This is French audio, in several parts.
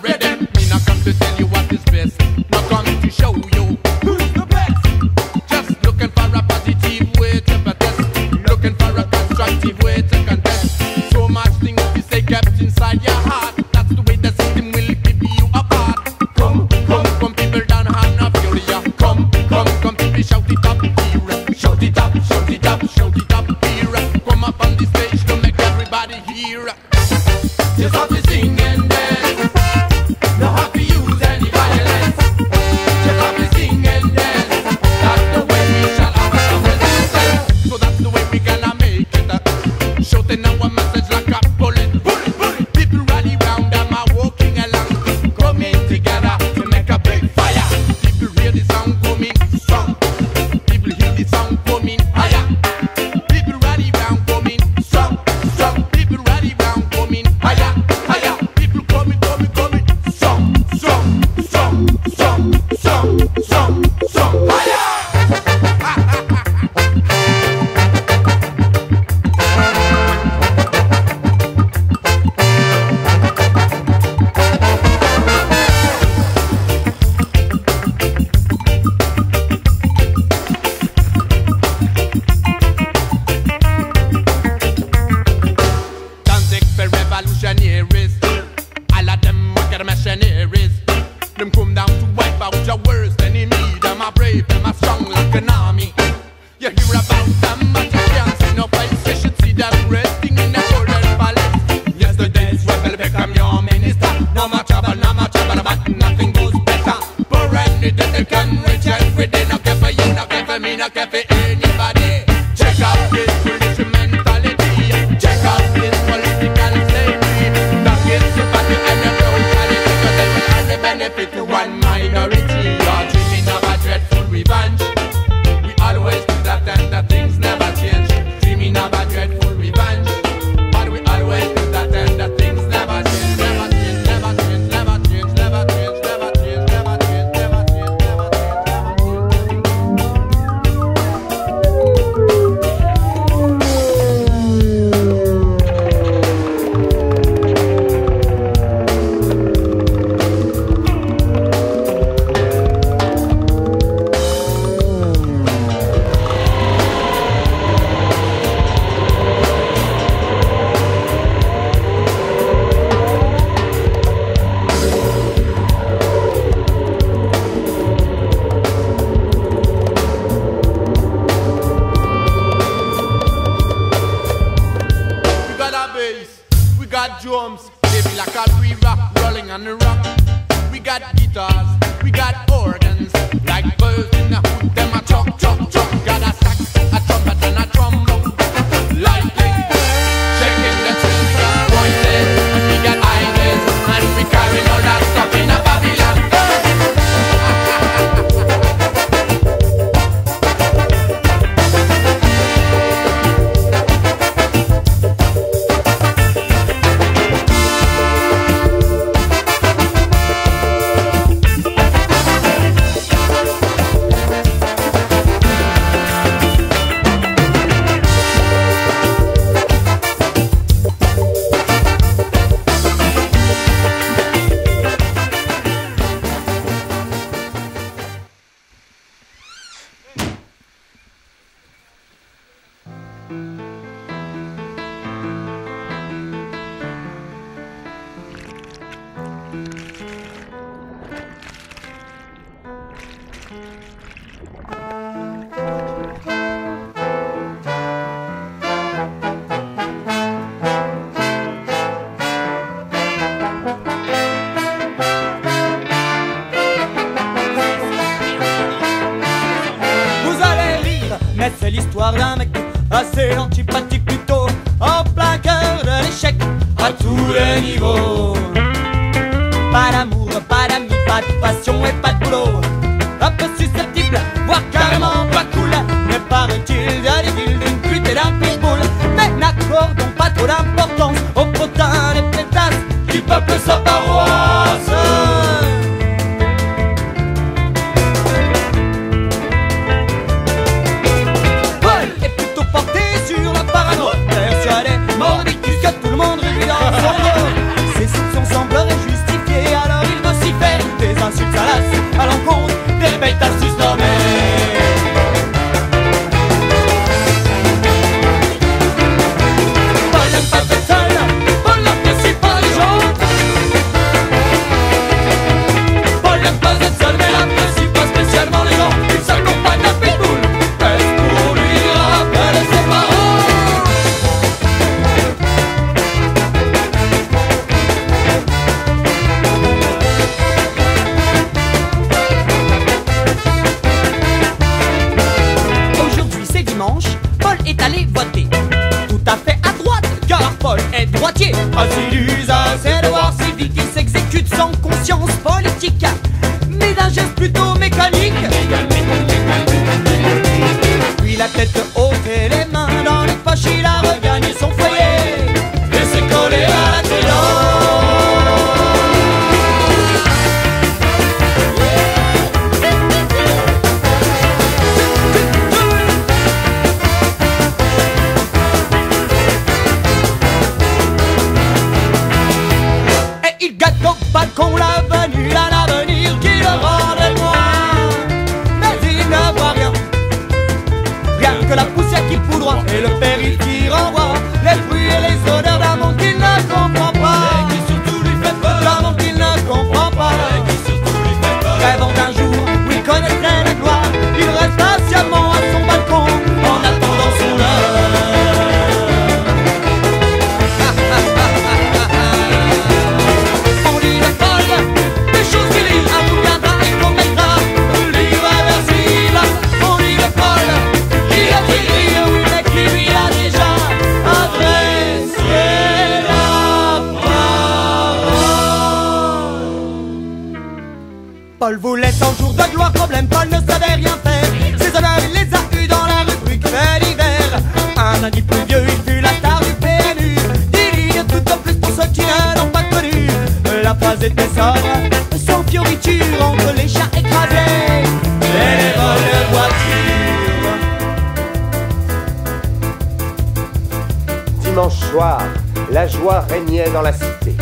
ready. Me not come to tell you what is best, not come to show you who's the best. Just looking for a positive way to protest, looking for a constructive way to contest. So much things to say kept inside your heart. That's the way the system will keep you apart. Come, come, come, people down have no fury. Come, come, come, people shout it up here. Shout it up, shout it up, shout it up here. Come up on the stage to make everybody hear. Just have to sing and dance. No have to use any violence. Just have to sing and dance. That's the way we shall overcome resistance. So that's the way we gonna make it. Shouting our message like a bullet. Bullet, bullet. People rally round and are walking along, coming together to make a big fire. People hear the sound coming strong. People hear the sound coming higher. People rally round coming strong, strong. People rally round coming higher, higher. People coming, coming, coming strong, strong, strong, strong, strong, strong, strong, higher. Danzig for revolutionaries. All of them wicked mercenaries. Them come down to wipe out your worst enemy. Them are brave, them are strong like an army. You hear about them, but you can't see no place. You should see them resting in the golden palace. Yesterday's rebel become your minister. No more trouble, but nothing goes better. For any day they can reach every day. No care for you, no care for me, no care for anybody. Check out this foolish mentality. Check out this political slavery. That gives you value and a brutality, because they will only benefit to one minority. You're dreaming of a dreadful revenge. We always do that and the things never change. Dreaming of a dreadful revenge. But we always do that and the things never change. Never change, never change, never change, never change, never change, never change, never change, never change, never change. We got a bass, we got drums, baby like a river rolling on the rock. We got guitars, we got organs, like birds in the hood, them a truck, truck, truck. Got a sax, a trumpet and a trombone, lightning, shaking the children voices. And we got ideas, and we carry all that stuff in a Babylon. Mais c'est l'histoire d'un mec assez antipathique plutôt, en plein cœur de l'échec à tous les niveaux. Pas d'amour, pas d'amis, pas de passion et pas de boulot. Un peu susceptible, voire carrément pas cool. Mais paraît-il y a des villes d'une pute et d'un pitbull. Mais n'accordons pas trop d'importance au potin des pétasses qui peuplent sa paroisse. Mordicus que tout le monde réduit dans son dos. Ses soupçons sembleraient justifiés alors sans conscience politique, mais d'un geste plutôt mécanique. Puis la tête haute et les mains dans les poches, il a regagné son foyer et s'est collé à la télé. Et il gâte au balcon l'avenue d'un avenir qui le rendrait loin. Mais il ne voit rien, rien que la poussière qui poudroie et le péril qui renvoie, les fruits et les odeurs d'un monde qu'il ne comprend pas, et qui surtout lui fait peur, d'un monde qu'il ne comprend pas, et qui surtout lui fait peur. Rêvant d'un jour où il connaîtrait la gloire, il reste patiemment à son balcon en attendant son heure. On dit les folles, des choses viriles, un jour viendra et commettra le l'irréversible. On dit les folles, il a tiré, oui, mais qui lui a déjà adressé la parole. Paul voulait 100 jours de gloire, problème, Paul ne savait rien faire. Ses honneurs, il les a eus dans la rubrique fait d'hiver. Un lundi pluvieux, il fut la star du PNU. 10 lignes tout au plus pour ceux qui ne l'ont pas connu. La phrase était sobre, sans fioriture, entre les chiens écrasés et les vols de voitures. Dimanche soir, la joie régnait dans la cité.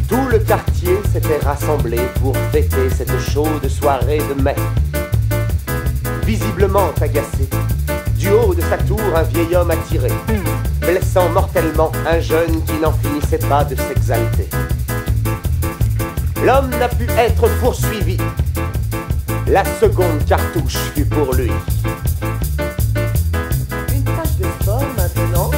Tout le quartier s'était rassemblé pour fêter cette chaude soirée de mai. Visiblement agacé, du haut de sa tour, un vieil homme a tiré, blessant mortellement un jeune qui n'en finissait pas de s'exalter. L'homme n'a pu être poursuivi. La seconde cartouche fut pour lui. Une page de sport maintenant.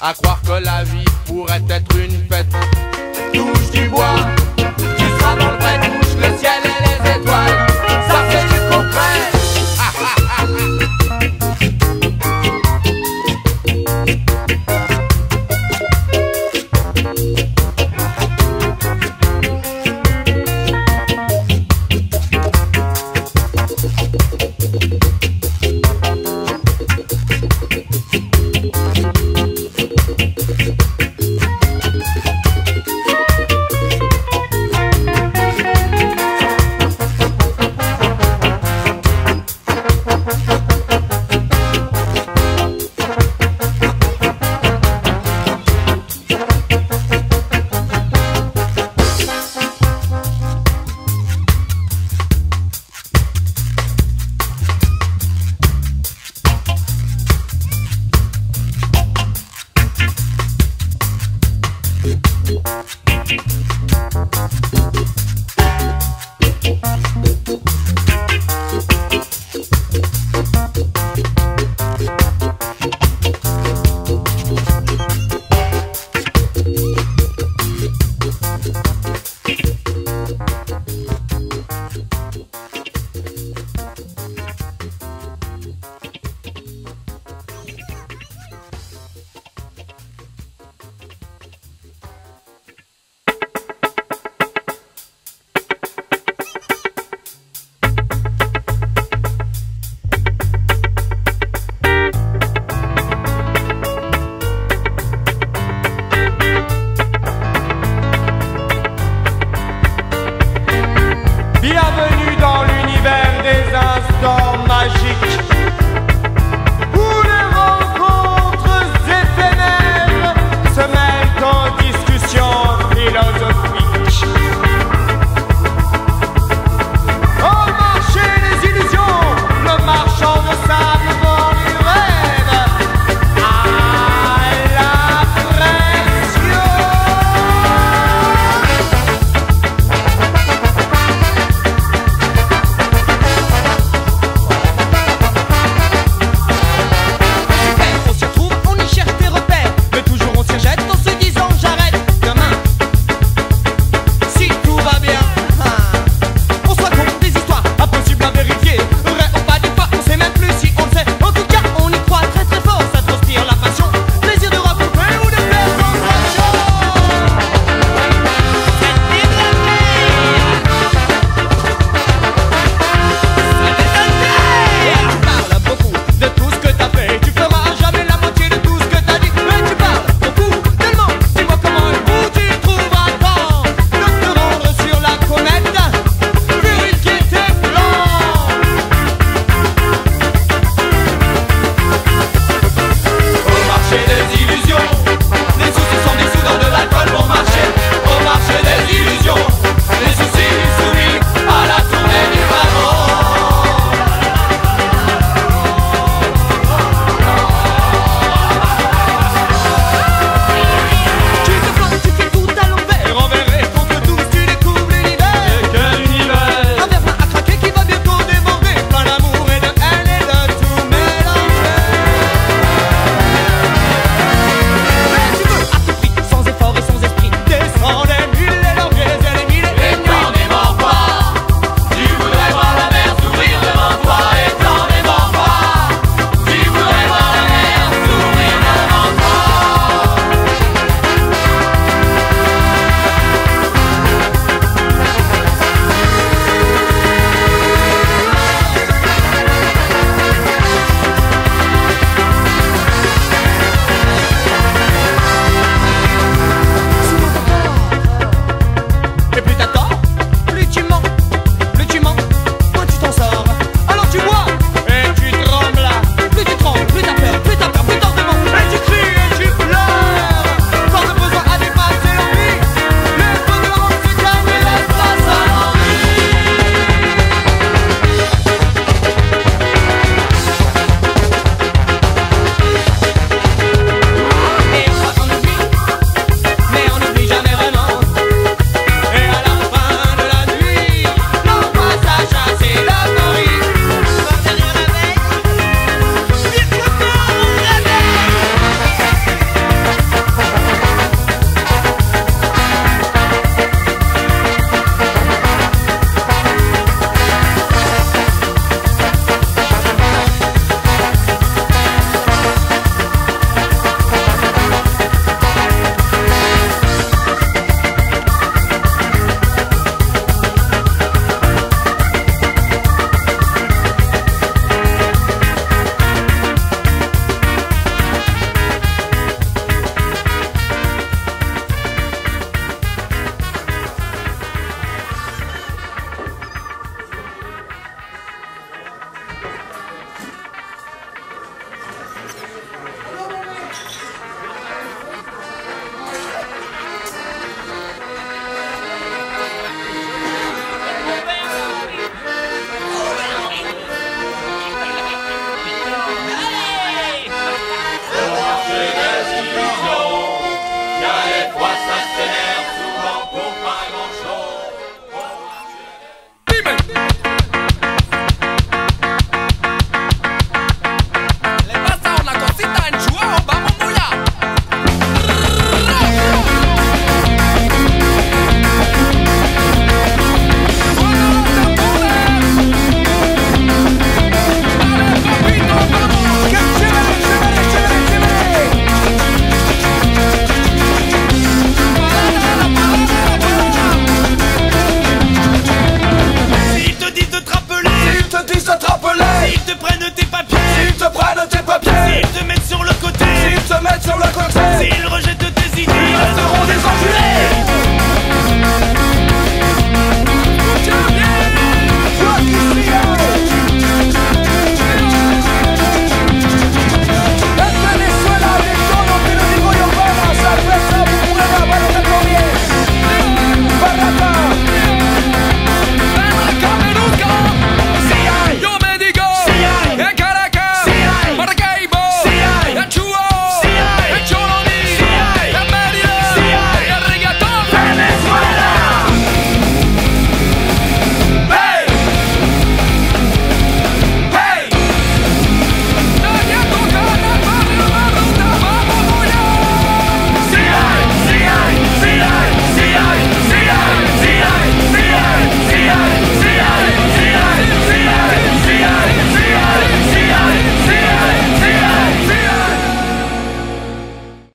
à croire que la vie pourrait être une fête. Touche du bois, tu seras dans le